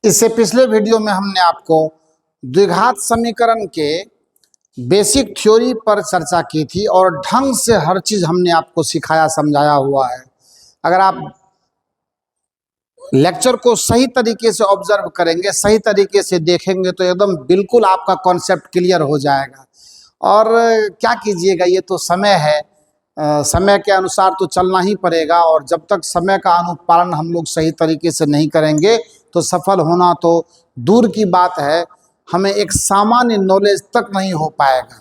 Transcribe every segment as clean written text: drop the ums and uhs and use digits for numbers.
इससे पिछले वीडियो में हमने आपको द्विघात समीकरण के बेसिक थ्योरी पर चर्चा की थी और ढंग से हर चीज हमने आपको सिखाया समझाया हुआ है। अगर आप लेक्चर को सही तरीके से ऑब्जर्व करेंगे, सही तरीके से देखेंगे तो एकदम बिल्कुल आपका कॉन्सेप्ट क्लियर हो जाएगा। और क्या कीजिएगा, ये तो समय है, समय के अनुसार तो चलना ही पड़ेगा और जब तक समय का अनुपालन हम लोग सही तरीके से नहीं करेंगे तो सफल होना तो दूर की बात है, हमें एक सामान्य नॉलेज तक नहीं हो पाएगा।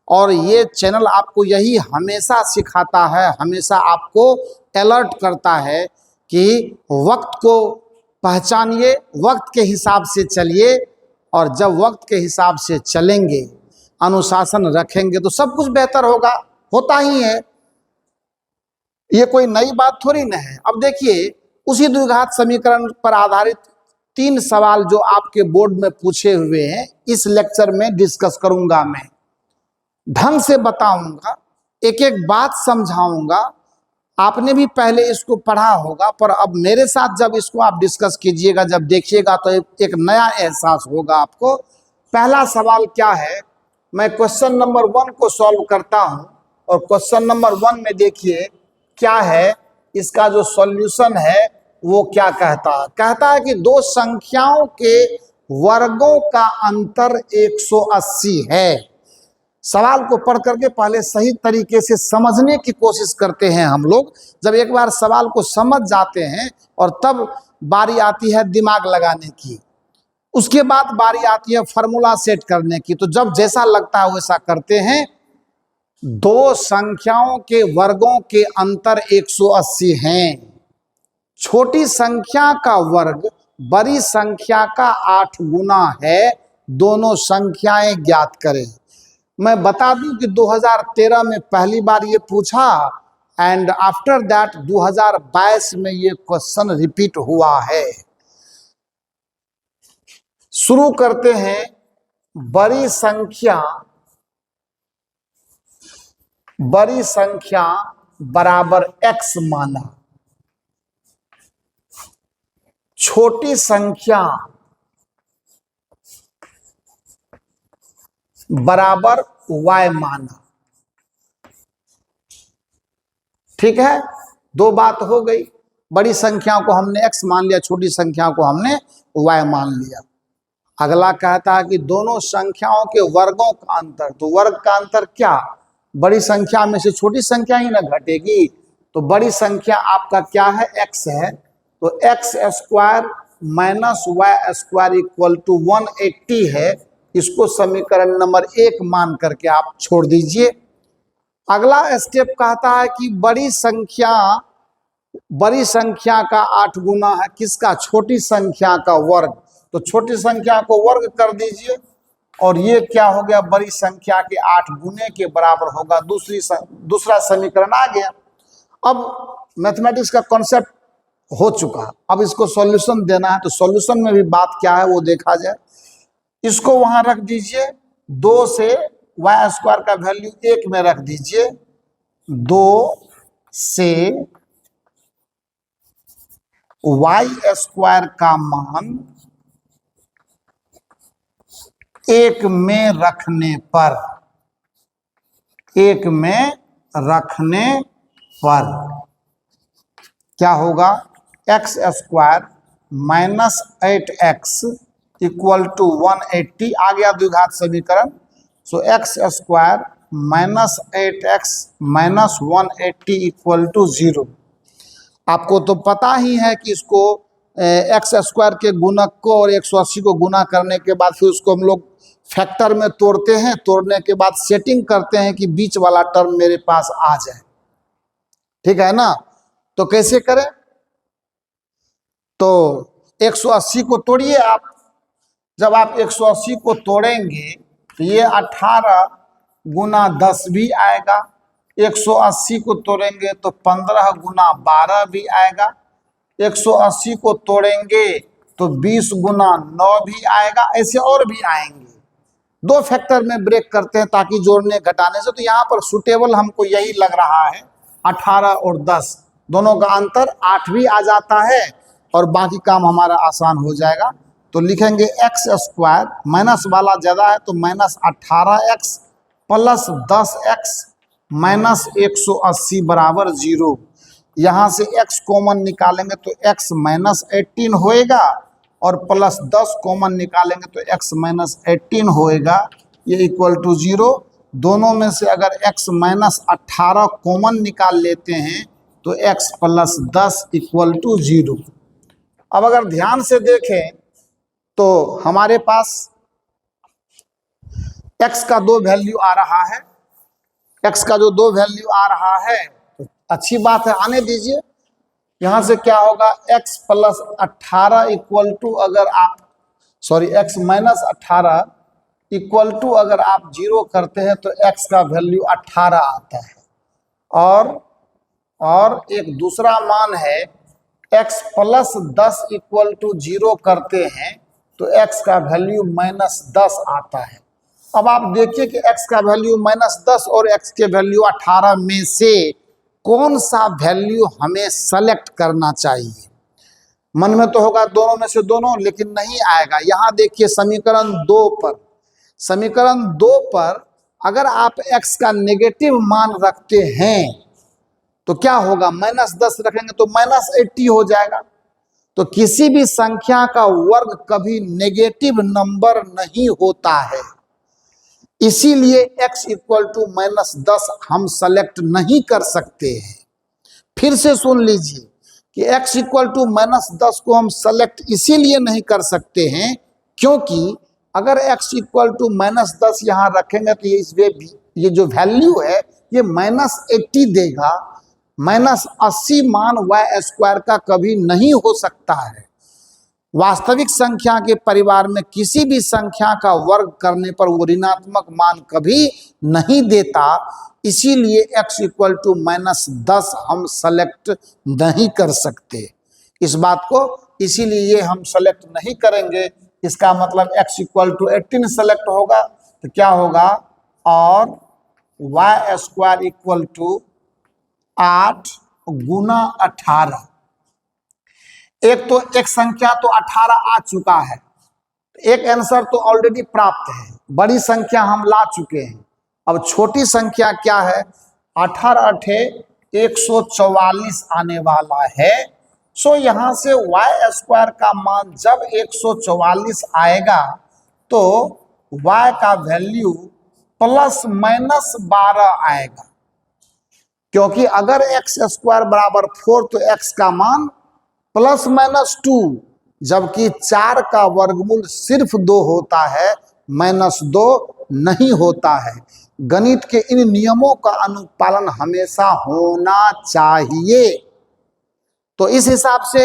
और ये चैनल आपको यही हमेशा सिखाता है, हमेशा आपको अलर्ट करता है कि वक्त को पहचानिए, वक्त के हिसाब से चलिए, और जब वक्त के हिसाब से चलेंगे, अनुशासन रखेंगे तो सब कुछ बेहतर होगा, होता ही है। ये कोई नई बात थोड़ी न है। अब देखिए, उसी द्विघात समीकरण पर आधारित 3 सवाल जो आपके बोर्ड में पूछे हुए हैं, इस लेक्चर में डिस्कस करूंगा। मैं ढंग से बताऊंगा, एक एक बात समझाऊंगा। आपने भी पहले इसको पढ़ा होगा, पर अब मेरे साथ जब इसको आप डिस्कस कीजिएगा, जब देखिएगा तो एक नया एहसास होगा आपको। पहला सवाल क्या है, मैं क्वेश्चन नंबर 1 को सॉल्व करता हूं और क्वेश्चन नंबर 1 में देखिए क्या है, इसका जो सॉल्यूशन है वो क्या कहता है कि दो संख्याओं के वर्गों का अंतर 180 है। सवाल को पढ़ करके पहले सही तरीके से समझने की कोशिश करते हैं हम लोग। जब एक बार सवाल को समझ जाते हैं और तब बारी आती है दिमाग लगाने की, उसके बाद बारी आती है फार्मूला सेट करने की। तो जब जैसा लगता है वैसा करते हैं। दो संख्याओं के वर्गों के अंतर 180 हैं। छोटी संख्या का वर्ग बड़ी संख्या का 8 गुना है। दोनों संख्याएं ज्ञात करें। मैं बता दूं कि 2013 में पहली बार ये पूछा एंड आफ्टर दैट 2022 में ये क्वेश्चन रिपीट हुआ है। शुरू करते हैं। बड़ी संख्या बराबर x माना, छोटी संख्या बराबर y माना। ठीक है, दो बात हो गई। बड़ी संख्याओं को हमने x मान लिया, छोटी संख्याओं को हमने y मान लिया। अगला कहता है कि दोनों संख्याओं के वर्गों का अंतर। तो वर्ग का अंतर क्या, बड़ी संख्या में से छोटी संख्या ही ना घटेगी। तो बड़ी संख्या आपका क्या है, x है। तो x square minus y square equal to 180 है। इसको समीकरण नंबर 1 मान करके आप छोड़ दीजिए। अगला स्टेप कहता है कि बड़ी संख्या का 8 गुना है किसका, छोटी संख्या का वर्ग। तो छोटी संख्या को वर्ग कर दीजिए और ये क्या हो गया, बड़ी संख्या के 8 गुने के बराबर होगा। दूसरा समीकरण आ गया। अब मैथमेटिक्स का कॉन्सेप्ट हो चुका, अब इसको सॉल्यूशन देना है। तो सॉल्यूशन में भी बात क्या है वो देखा जाए। इसको वहां रख दीजिए, 2 से वाई स्क्वायर का वैल्यू 1 में रख दीजिए। 2 से वाई स्क्वायर का मान 1 में रखने पर क्या होगा, x square minus 8x equal to 180 आ गया द्विघात समीकरण। So x square minus 8x minus 180 equal to 0। आपको तो पता ही है कि इसको x स्क्वायर के गुणक को और 180 को गुना करने के बाद फिर उसको हम लोग फैक्टर में तोड़ते हैं। तोड़ने के बाद सेटिंग करते हैं कि बीच वाला टर्म मेरे पास आ जाए। ठीक है ना। तो कैसे करें, तो 180 को तोड़िए आप। जब आप 180 को तोड़ेंगे तो ये 18 गुना 10 भी आएगा। 180 को तोड़ेंगे तो 15 गुना 12 भी आएगा। 180 को तोड़ेंगे तो 20 गुना 9 भी आएगा। ऐसे और भी आएंगे। 2 फैक्टर में ब्रेक करते हैं ताकि जोड़ने घटाने से। तो यहाँ पर सुटेबल हमको यही लग रहा है, 18 और 10 दोनों का अंतर 8 भी आ जाता है और बाकी काम हमारा आसान हो जाएगा। तो लिखेंगे एक्स स्क्वायर, माइनस वाला ज़्यादा है तो minus 18x plus 10x minus 180 बराबर 0। यहाँ से x कॉमन निकालेंगे तो x माइनस 18 होएगा और प्लस 10 कॉमन निकालेंगे तो x माइनस 18 होएगा, ये इक्वल टू 0। दोनों में से अगर x माइनस 18 कॉमन निकाल लेते हैं तो x प्लस 10 इक्वल टू 0। अब अगर ध्यान से देखें तो हमारे पास x का 2 वैल्यू आ रहा है, x का जो 2 वैल्यू आ रहा है तो अच्छी बात है, आने दीजिए। यहां से क्या होगा, x प्लस 18 इक्वल टू अगर आप x माइनस 18 इक्वल टू अगर आप 0 करते हैं तो x का वैल्यू 18 आता है। और एक दूसरा मान है x प्लस 10 इक्वल टू 0 करते हैं तो x का वैल्यू माइनस 10 आता है। अब आप देखिए कि x का वैल्यू माइनस 10 और x के वैल्यू 18 में से कौन सा वैल्यू हमें सेलेक्ट करना चाहिए। मन में तो होगा दोनों में से दोनों, लेकिन नहीं आएगा। यहाँ देखिए समीकरण 2 पर अगर आप x का नेगेटिव मान रखते हैं तो क्या होगा, माइनस 10 रखेंगे तो माइनस 80 हो जाएगा। तो किसी भी संख्या का वर्ग कभी नेगेटिव नंबर नहीं होता है, इसीलिए x इक्वल टू माइनस 10 हम सेलेक्ट नहीं कर सकते हैं। फिर से सुन लीजिए कि x इक्वल टू माइनस 10 को हम सेलेक्ट इसीलिए नहीं कर सकते हैं क्योंकि अगर x इक्वल टू माइनस 10 यहाँ रखेंगे तो ये जो वैल्यू है ये माइनस 80 देगा। माइनस 80 मान y स्क्वायर का कभी नहीं हो सकता है। वास्तविक संख्या के परिवार में किसी भी संख्या का वर्ग करने पर वो ऋणात्मक मान कभी नहीं देता, इसीलिए x इक्वल टू माइनस 10 हम सेलेक्ट नहीं कर सकते। इस बात को इसीलिए हम सेलेक्ट नहीं करेंगे। इसका मतलब x इक्वल टू 18 सेलेक्ट होगा तो क्या होगा, और y स्क्वायर इक्वल टू 8 गुना 18। एक संख्या तो 18 आ चुका है, एक आंसर तो ऑलरेडी प्राप्त है, बड़ी संख्या हम ला चुके हैं। अब छोटी संख्या क्या है, 18 अठे 144 आने वाला है। सो यहां से y स्क्वायर का मान जब 144 आएगा तो y का वैल्यू प्लस माइनस 12 आएगा, क्योंकि अगर x स्क्वायर बराबर 4 तो x का मान प्लस माइनस 2, जबकि 4 का वर्गमूल सिर्फ 2 होता है, माइनस 2 नहीं होता है। गणित के इन नियमों का अनुपालन हमेशा होना चाहिए। तो इस हिसाब से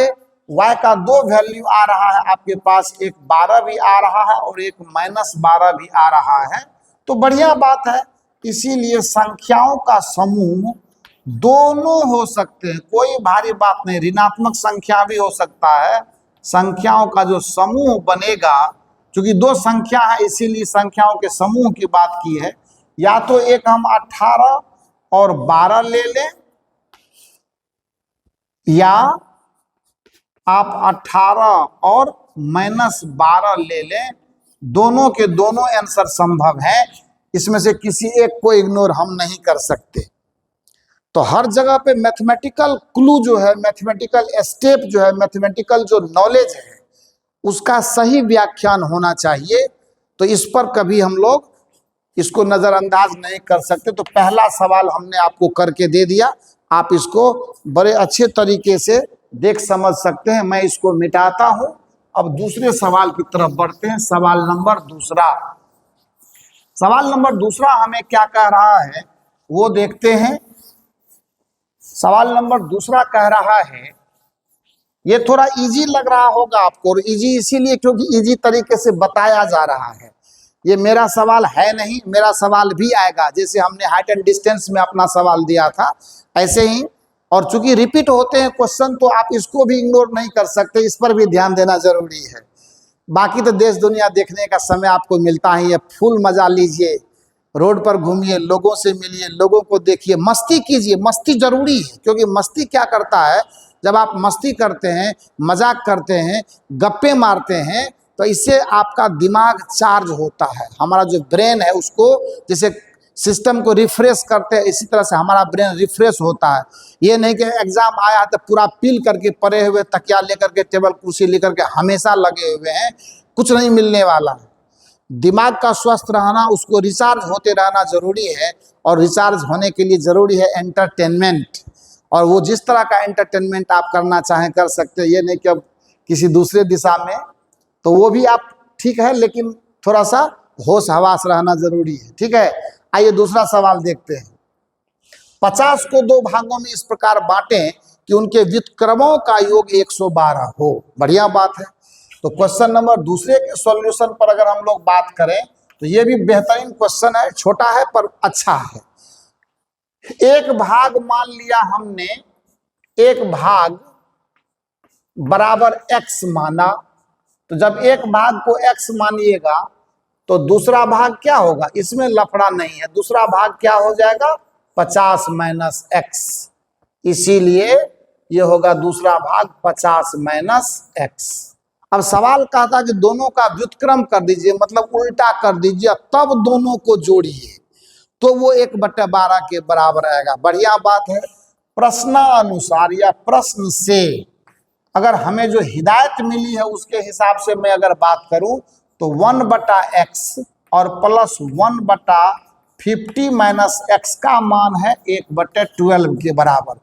y का 2 वैल्यू आ रहा है आपके पास, एक 12 भी आ रहा है और एक माइनस 12 भी आ रहा है, तो बढ़िया बात है। इसीलिए संख्याओं का समूह दोनों हो सकते हैं, कोई भारी बात नहीं। ऋणात्मक संख्या भी हो सकता है। संख्याओं का जो समूह बनेगा, क्योंकि 2 संख्या है इसीलिए संख्याओं के समूह की बात की है। या तो एक हम 18 और 12 ले लें, या आप 18 और माइनस 12 ले लें, दोनों के दोनों आंसर संभव है। इसमें से किसी एक को इग्नोर हम नहीं कर सकते। तो हर जगह पे मैथमेटिकल क्लू जो है, मैथमेटिकल स्टेप जो है, मैथमेटिकल जो नॉलेज है, उसका सही व्याख्यान होना चाहिए। तो इस पर कभी हम लोग इसको नज़रअंदाज नहीं कर सकते। तो पहला सवाल हमने आपको करके दे दिया, आप इसको बड़े अच्छे तरीके से देख समझ सकते हैं। मैं इसको मिटाता हूं। अब दूसरे सवाल की तरफ बढ़ते हैं। सवाल नंबर दूसरा हमें क्या कह रहा है वो देखते हैं। सवाल नंबर दूसरा कह रहा है, ये थोड़ा इजी लग रहा होगा आपको, और इजी इसीलिए क्योंकि इजी तरीके से बताया जा रहा है। ये मेरा सवाल है नहीं, मेरा सवाल भी आएगा। जैसे हमने हाइट एंड डिस्टेंस में अपना सवाल दिया था, ऐसे ही। और चूंकि रिपीट होते हैं क्वेश्चन, तो आप इसको भी इग्नोर नहीं कर सकते, इस पर भी ध्यान देना जरूरी है। बाकी तो देश दुनिया देखने का समय आपको मिलता ही है, फुल मजा लीजिए, रोड पर घूमिए, लोगों से मिलिए, लोगों को देखिए, मस्ती कीजिए। मस्ती जरूरी है, क्योंकि मस्ती क्या करता है, जब आप मस्ती करते हैं, मजाक करते हैं, गप्पे मारते हैं, तो इससे आपका दिमाग चार्ज होता है। हमारा जो ब्रेन है उसको जैसे सिस्टम को रिफ्रेश करते हैं, इसी तरह से हमारा ब्रेन रिफ्रेश होता है। ये नहीं कि एग्जाम आया तो पूरा पील करके पड़े हुए तकिया लेकर के टेबल कुर्सी लेकर के हमेशा लगे हुए हैं, कुछ नहीं मिलने वाला है। दिमाग का स्वस्थ रहना, उसको रिचार्ज होते रहना जरूरी है, और रिचार्ज होने के लिए जरूरी है एंटरटेनमेंट। और वो जिस तरह का एंटरटेनमेंट आप करना चाहें कर सकते हैं, ये नहीं कि अब किसी दूसरे दिशा में, तो वो भी आप ठीक है, लेकिन थोड़ा सा होश हवास रहना जरूरी है। ठीक है, आइए दूसरा सवाल देखते हैं। 50 को 2 भागों में इस प्रकार बांटें कि उनके व्युत्क्रमों का योग 112 हो। बढ़िया बात है। तो क्वेश्चन नंबर दूसरे के सॉल्यूशन पर अगर हम लोग बात करें तो ये भी बेहतरीन क्वेश्चन है, छोटा है पर अच्छा है। एक भाग मान लिया हमने, एक भाग बराबर x माना, तो जब एक भाग को x मानिएगा तो दूसरा भाग क्या होगा, इसमें लफड़ा नहीं है, दूसरा भाग क्या हो जाएगा 50 माइनस x, इसीलिए ये होगा दूसरा भाग 50 माइनस x। अब सवाल कहता कि दोनों का व्युत्क्रम कर दीजिए, मतलब उल्टा कर दीजिए, तब दोनों को जोड़िए तो वो 1/12 के बराबर आएगा। बढ़िया बात है। प्रश्नानुसार या प्रश्न से अगर हमें जो हिदायत मिली है उसके हिसाब से मैं अगर बात करूं तो 1/x और प्लस 1/50 माइनस x का मान है 1/12 के बराबर।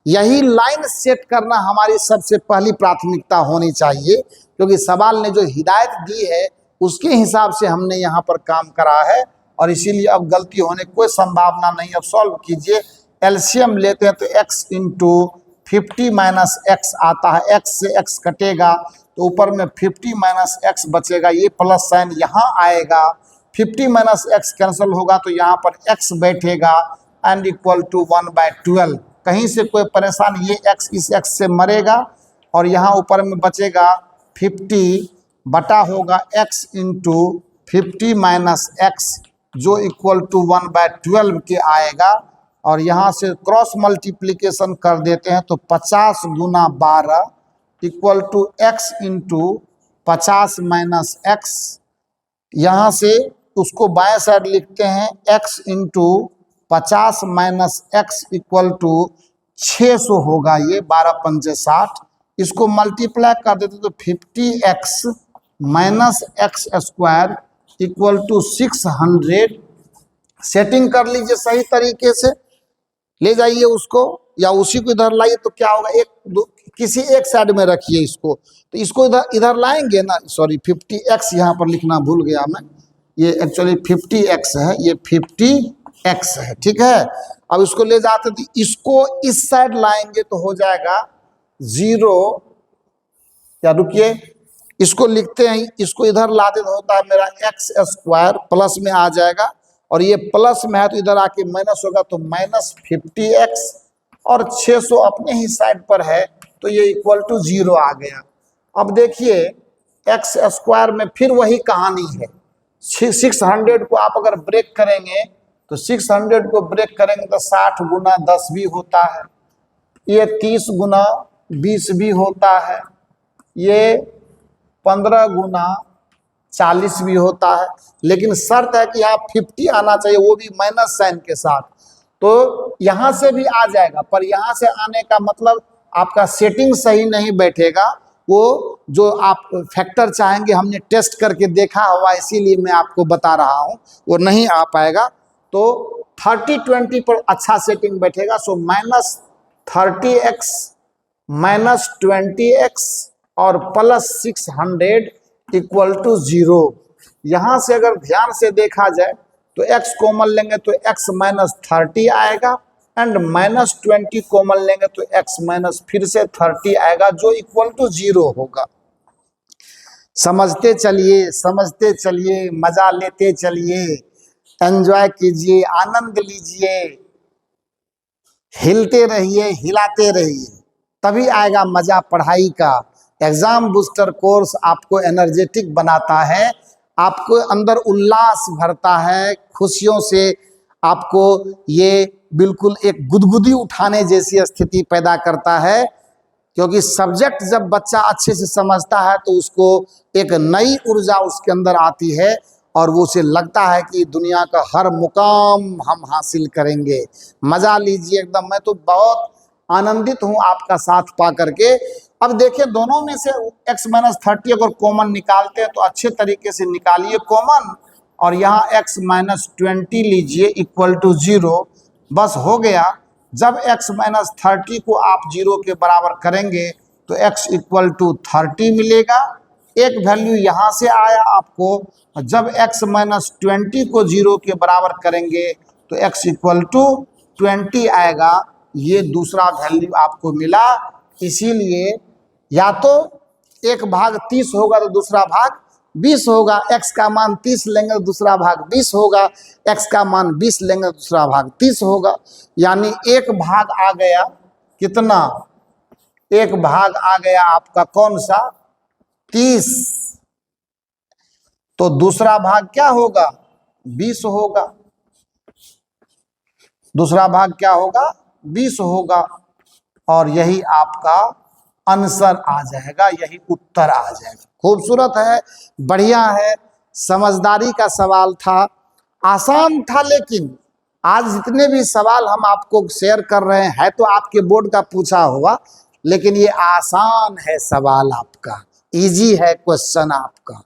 यही लाइन सेट करना हमारी सबसे पहली प्राथमिकता होनी चाहिए, क्योंकि सवाल ने जो हिदायत दी है उसके हिसाब से हमने यहाँ पर काम करा है, और इसीलिए अब गलती होने की कोई संभावना नहीं। अब सॉल्व कीजिए, एलसीएम लेते हैं तो x इंटू 50 माइनस एक्स आता है, x से x कटेगा तो ऊपर में 50 माइनस एक्स बचेगा, ये प्लस साइन यहाँ आएगा, 50 माइनस एक्स कैंसिल होगा तो यहाँ पर x बैठेगा एंड इक्वल टू 1/12। कहीं से कोई परेशानी, ये x इस x से मरेगा और यहाँ ऊपर में बचेगा 50 बटा होगा x इंटू 50 माइनस एक्स जो इक्वल टू 1/12 के आएगा, और यहाँ से क्रॉस मल्टीप्लिकेशन कर देते हैं तो 50 गुना 12 equal to x into 50 minus x, यहाँ से उसको बाएं साइड लिखते हैं x into 50 minus x equal to 600 होगा, ये 12×5 = 60। इसको मल्टीप्लाई कर देते तो 50x minus x square equal to 600। Setting कर लीजिए सही तरीके से, ले जाइए उसको या उसी को इधर लाइए तो क्या होगा, किसी एक साइड में रखिए इसको, तो इसको इधर लाएंगे ना, सॉरी 50x यहाँ पर लिखना भूल गया मैं, ये एक्चुअली 50x है, ये 50x है। ठीक है, अब इसको ले जाते तो इसको इस साइड लाएंगे तो हो जाएगा 0, या रुकिए इसको लिखते हैं, इसको इधर लाते तो होता है मेरा x स्क्वायर प्लस में आ जाएगा, और ये प्लस में है तो इधर आके माइनस होगा तो माइनस 50x, और 600 अपने ही साइड पर है तो ये इक्वल टू 0 आ गया। अब देखिए x स्क्वायर में फिर वही कहानी है, 600 को आप अगर ब्रेक करेंगे तो 600 को ब्रेक करेंगे तो 60 गुना 10 भी होता है, ये 30 गुना 20 भी होता है, ये 15 गुना 40 भी होता है, लेकिन शर्त है कि यहाँ 50 आना चाहिए, वो भी माइनस साइन के साथ। तो यहाँ से भी आ जाएगा, पर यहाँ से आने का मतलब आपका सेटिंग सही नहीं बैठेगा, वो जो आप फैक्टर चाहेंगे हमने टेस्ट करके देखा हुआ, इसीलिए मैं आपको बता रहा हूँ, वो नहीं आ पाएगा। तो 30-20 पर अच्छा सेटिंग बैठेगा। So minus 30x minus 20x और प्लस 600 इक्वल टू 0। यहाँ से अगर ध्यान से देखा जाए तो x कॉमन लेंगे तो x माइनस 30 आएगा, एंड माइनस 20 कॉमन लेंगे तो x माइनस फिर से 30 आएगा जो इक्वल टू 0 होगा। समझते चलिए, मजा लेते चलिए, एंजॉय कीजिए, आनंद लीजिए, हिलते रहिए, हिलाते रहिए, तभी आएगा मजा पढ़ाई का। एग्जाम बूस्टर कोर्स आपको एनर्जेटिक बनाता है, आपको अंदर उल्लास भरता है, खुशियों से आपको ये बिल्कुल एक गुदगुदी उठाने जैसी स्थिति पैदा करता है। क्योंकि सब्जेक्ट जब बच्चा अच्छे से समझता है तो उसको एक नई ऊर्जा उसके अंदर आती है और वो उसे लगता है कि दुनिया का हर मुकाम हम हासिल करेंगे। मजा लीजिए एकदम। मैं तो बहुत आनंदित हूँ आपका साथ पा करके। अब देखिए दोनों में से x-30 अगर कॉमन निकालते हैं तो अच्छे तरीके से निकालिए कॉमन, और यहाँ x-20 लीजिए इक्वल टू 0। बस हो गया। जब x-30 को आप 0 के बराबर करेंगे तो x इक्वल टू 30 मिलेगा। एक वैल्यू यहाँ से आया आपको। जब x-20 को 0 के बराबर करेंगे तो x इक्वल टू 20 आएगा। ये दूसरा वैल्यू आपको मिला। इसीलिए या तो एक भाग 30 होगा तो दूसरा भाग 20 होगा। x का मान 30 लेंगे तो दूसरा भाग 20 होगा। x का मान 20 लेंगे तो दूसरा भाग 30 होगा। यानी एक भाग आ गया कितना? एक भाग आ गया आपका कौन सा? 30। तो दूसरा भाग क्या होगा? 20 होगा। दूसरा भाग क्या होगा? 20 होगा। और यही आपका आंसर आ जाएगा, यही उत्तर आ जाएगा। खूबसूरत है, बढ़िया है, समझदारी का सवाल था, आसान था। लेकिन आज जितने भी सवाल हम आपको शेयर कर रहे हैं तो आपके बोर्ड का पूछा हुआ, लेकिन ये आसान है सवाल आपका, इजी है क्वेश्चन आपका।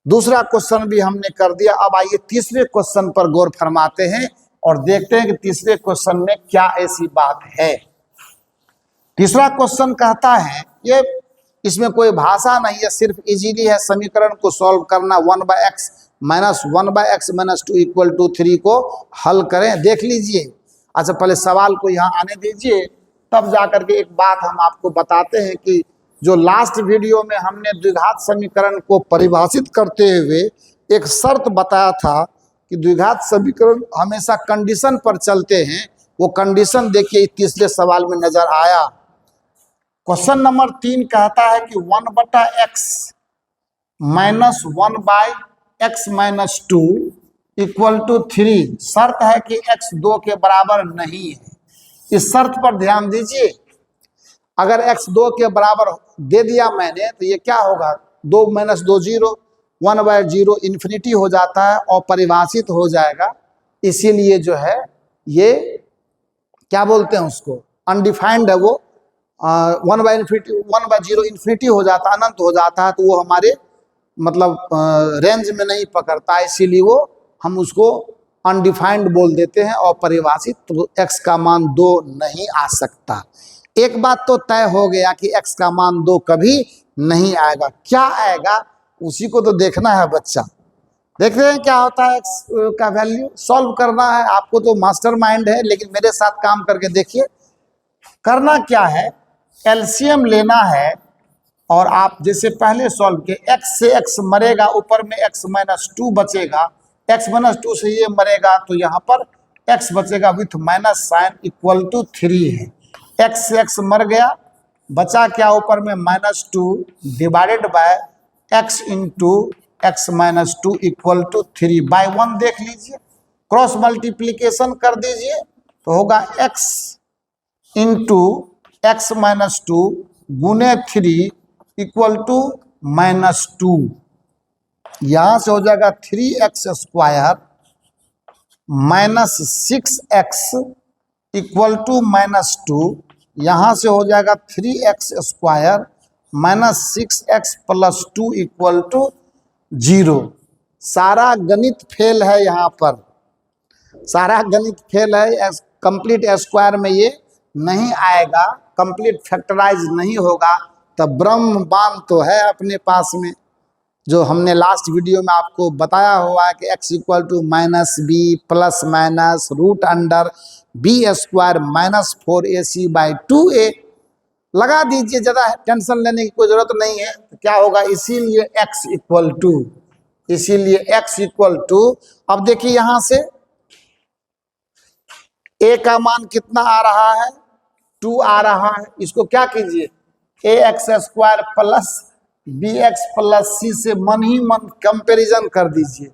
दूसरा क्वेश्चन भी हमने कर दिया। अब आइए तीसरे क्वेश्चन पर गौर फरमाते हैं और देखते हैं कि तीसरे क्वेश्चन में क्या ऐसी बात है। तीसरा क्वेश्चन कहता है, ये इसमें कोई भाषा नहीं है, सिर्फ इजीली है समीकरण को सॉल्व करना। 1/x minus 1/x minus 2 equal to 3 को हल करें। देख लीजिए। अच्छा पहले सवाल को यहाँ आने दीजिए, तब जाकर के एक बात हम आपको बताते हैं कि जो लास्ट वीडियो में हमने द्विघात समीकरण को परिभाषित करते हुए एक शर्त बताया था कि द्विघात समीकरण हमेशा कंडीशन पर चलते हैं। वो कंडीशन देखिए तीसरे सवाल में नजर आया। क्वेश्चन नंबर 3 कहता है कि 1/x minus 1/x minus 2 equal to 3। शर्त है कि x 2 के बराबर नहीं है। इस शर्त पर ध्यान दीजिए। अगर x 2 के बराबर दे दिया मैंने तो ये क्या होगा? 2 माइनस 2 0, 1/0 इन्फिनिटी हो जाता है और परिभाषित हो जाएगा। इसीलिए जो है ये क्या बोलते हैं उसको, अनडिफाइंड है वो। 1/0 इन्फिनिटी हो जाता है, अनंत हो जाता है, तो वो हमारे मतलब रेंज में नहीं पकड़ता, इसीलिए वो हम उसको अनडिफाइंड बोल देते हैं और परिभाषित। तो x का मान 2 नहीं आ सकता। एक बात तो तय हो गया कि x का मान 2 कभी नहीं आएगा। क्या आएगा उसी को तो देखना है बच्चा। देख रहे हैं क्या होता है x का वैल्यू, सॉल्व करना है आपको। तो मास्टर माइंड है, लेकिन मेरे साथ काम करके देखिए। करना क्या है, एलसीएम लेना है और आप जैसे पहले सॉल्व के x से x मरेगा, ऊपर में x माइनस 2 बचेगा। x माइनस 2 से ये मरेगा तो यहाँ पर x बचेगा with minus sign equal to 3 है। x से x मर गया, बचा क्या ऊपर में -2 divided by x into x minus 2 equal to 3 by 1। देख लीजिए, क्रॉस मल्टीप्लीकेशन कर दीजिए तो होगा x इंटू x माइनस 2 गुने 3 इक्वल टू -2। यहां से हो जाएगा 3x square minus 6x equal to -2। यहाँ से हो जाएगा 3x square minus 6x plus 2 equal to 0। सारा गणित फेल है यहाँ पर, सारा गणित फेल है। कंप्लीट स्क्वायर में ये नहीं आएगा, कंप्लीट फैक्टराइज नहीं होगा। तब ब्रह्म बान तो है अपने पास में, जो हमने लास्ट वीडियो में आपको बताया हुआ है कि x equal to minus b plus minus root under b square minus 4ac by 2a। लगा दीजिए, ज़्यादा टेंशन लेने की कोई ज़रूरत नहीं है। तो क्या होगा, इसीलिए x इक्वल टू, इसीलिए x इक्वल टू। अब देखिए यहाँ से a का मान कितना आ रहा है, 2 आ रहा है। इसको क्या कीजिए, ax square plus bx plus c से मन ही मन कंपैरिजन कर दीजिए,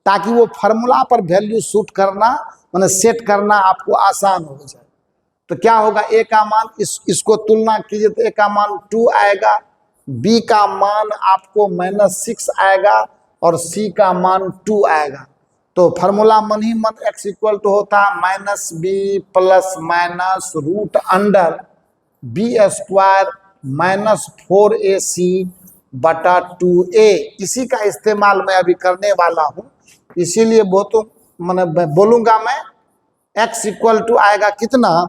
ताकि वो फार्मूला पर वैल्यू शूट करना, माने सेट करना आपको आसान हो जाए। तो क्या होगा, ए का मान इसको तुलना कीजिए तो ए का मान 2 आएगा, बी का मान आपको -6 आएगा और सी का मान 2 आएगा। तो फार्मूला मन ही मन x इक्वल टू होता है -b plus minus root under b² -4ac बटा 2a। इसी का इस्तेमाल मैं अभी करने वाला हूँ, इसीलिए बहुतों मैंने बोलूँगा मैं x इक्वल टू आएगा कितना,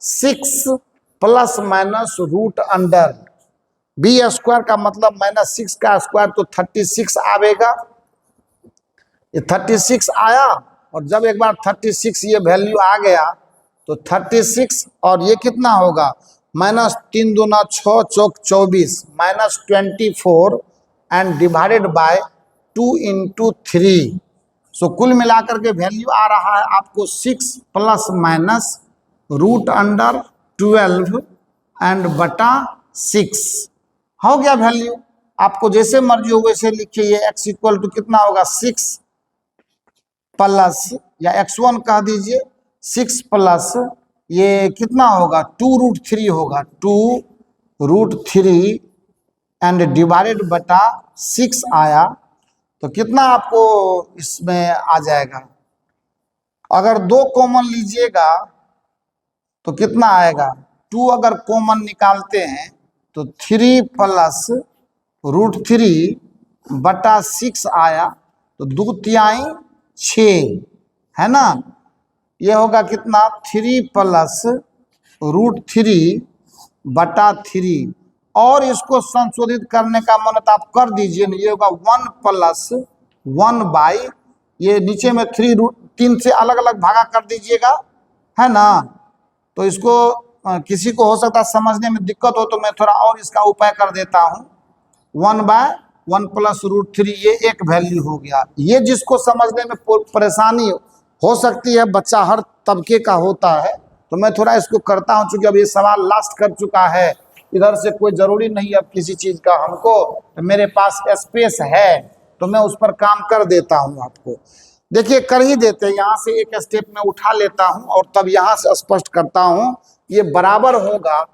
6 plus minus root under b² का मतलब -6 का स्क्वायर तो 36 आवेगा। ये 36 आया और जब एक बार 36 ये वैल्यू आ गया तो 36 और ये कितना होगा, -3 दूना 6 चौक 24 -24 एंड डिवाइडेड बाय 2 × 3। सो कुल मिलाकर के वैल्यू आ रहा है आपको 6 plus minus root under 12 and बटा 6 हो गया वैल्यू। आपको जैसे मर्जी हो वैसे लिखिए। ये x इक्वल टू कितना होगा, 6 प्लस या x1 कह दीजिए, 6 प्लस ये कितना होगा 2√3 होगा, 2√3 एंड डिवाइडेड बटा 6 आया तो कितना आपको इसमें आ जाएगा। अगर 2 कॉमन लीजिएगा तो कितना आएगा, 2 अगर कॉमन निकालते हैं तो 3 प्लस √3 बटा 6 आया तो 2 तिहाई 6 है ना। ये होगा कितना, 3 प्लस √3 बटा 3 और इसको संशोधित करने का मन तो आप कर दीजिए ना। ये होगा 1 प्लस 1 बाई, ये नीचे में 3 से अलग अलग भागा कर दीजिएगा है ना। तो इसको किसी को हो सकता है समझने में दिक्कत हो तो मैं थोड़ा और इसका उपाय कर देता हूँ। 1/1 प्लस √3 ये एक वैल्यू हो गया। ये जिसको समझने में परेशानी हो सकती है, बच्चा हर तबके का होता है, तो मैं थोड़ा इसको करता हूँ। चूंकि अब ये सवाल लास्ट कर चुका है, इधर से कोई ज़रूरी नहीं अब किसी चीज़ का हमको, तो मेरे पास स्पेस है तो मैं उस पर काम कर देता हूँ। आपको देखिए कर ही देते हैं, यहाँ से एक स्टेप में उठा लेता हूँ और तब यहाँ से स्पष्ट करता हूँ। ये बराबर होगा,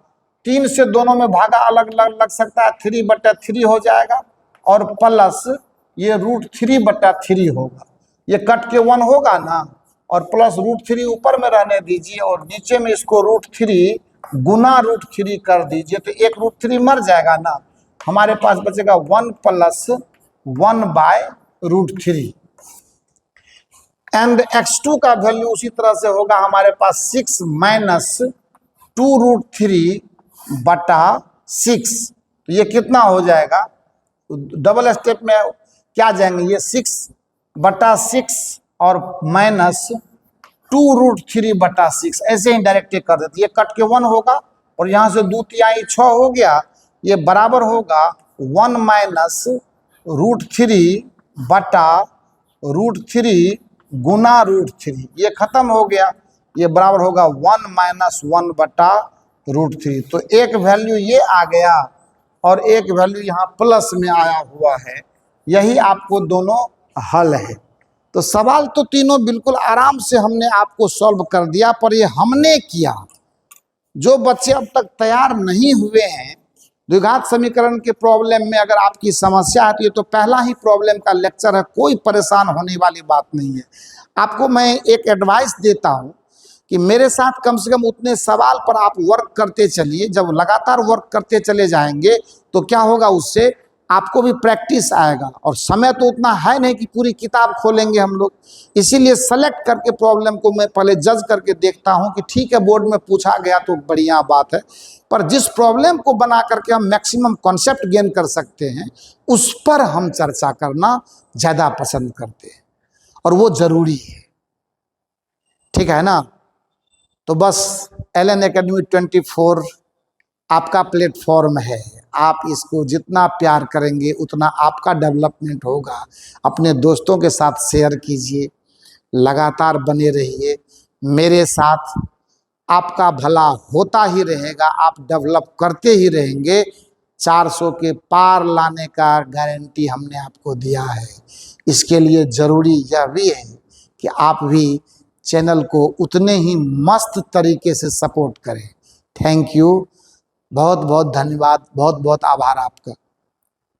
3 से दोनों में भागा अलग अलग लग सकता है, 3/3 हो जाएगा और प्लस ये √3/3 होगा। ये कट के 1 होगा ना और प्लस √3 ऊपर में रहने दीजिए और नीचे में इसको √3 गुना √3 कर दीजिए तो एक √3 मर जाएगा ना। हमारे पास बचेगा 1 प्लस 1/√3 एंड x2 का वैल्यू उसी तरह से होगा हमारे पास 6 माइनस 2√3 बटा 6। तो ये कितना हो जाएगा, डबल स्टेप में क्या जाएंगे, ये 6/6 और माइनस 2√3/6 ऐसे ही डायरेक्ट कर देते। ये कट के 1 होगा और यहाँ से 2 तिहाई 6 हो गया, ये बराबर होगा 1 माइनस √3 बटा √3 गुना √3। ये खत्म हो गया, ये बराबर होगा 1 माइनस 1/√3। तो एक वैल्यू ये आ गया और एक वैल्यू यहाँ प्लस में आया हुआ है। यही आपको दोनों हल है। तो सवाल तो तीनों बिल्कुल आराम से हमने आपको सॉल्व कर दिया, पर ये हमने किया। जो बच्चे अब तक तैयार नहीं हुए हैं द्विघात समीकरण के प्रॉब्लम में, अगर आपकी समस्या आती है तो पहला ही प्रॉब्लम का लेक्चर है, कोई परेशान होने वाली बात नहीं है। आपको मैं एक एडवाइस देता हूं कि मेरे साथ कम से कम उतने सवाल पर आप वर्क करते चलिए। जब लगातार वर्क करते चले जाएंगे तो क्या होगा, उससे आपको भी प्रैक्टिस आएगा। और समय तो उतना है नहीं कि पूरी किताब खोलेंगे हम लोग, इसीलिए सेलेक्ट करके प्रॉब्लम को मैं पहले जज करके देखता हूं कि ठीक है बोर्ड में पूछा गया तो बढ़िया बात है, पर जिस प्रॉब्लम को बना करके हम मैक्सिमम कॉन्सेप्ट गेन कर सकते हैं उस पर हम चर्चा करना ज़्यादा पसंद करते हैं और वो ज़रूरी है। ठीक है ना। तो बस LN Academy 24 आपका प्लेटफॉर्म है। आप इसको जितना प्यार करेंगे उतना आपका डेवलपमेंट होगा। अपने दोस्तों के साथ शेयर कीजिए, लगातार बने रहिए मेरे साथ। आपका भला होता ही रहेगा, आप डेवलप करते ही रहेंगे। 400 के पार लाने का गारंटी हमने आपको दिया है। इसके लिए ज़रूरी यह भी है कि आप भी चैनल को उतने ही मस्त तरीके से सपोर्ट करें। थैंक यू, बहुत बहुत धन्यवाद, बहुत बहुत आभार आपका।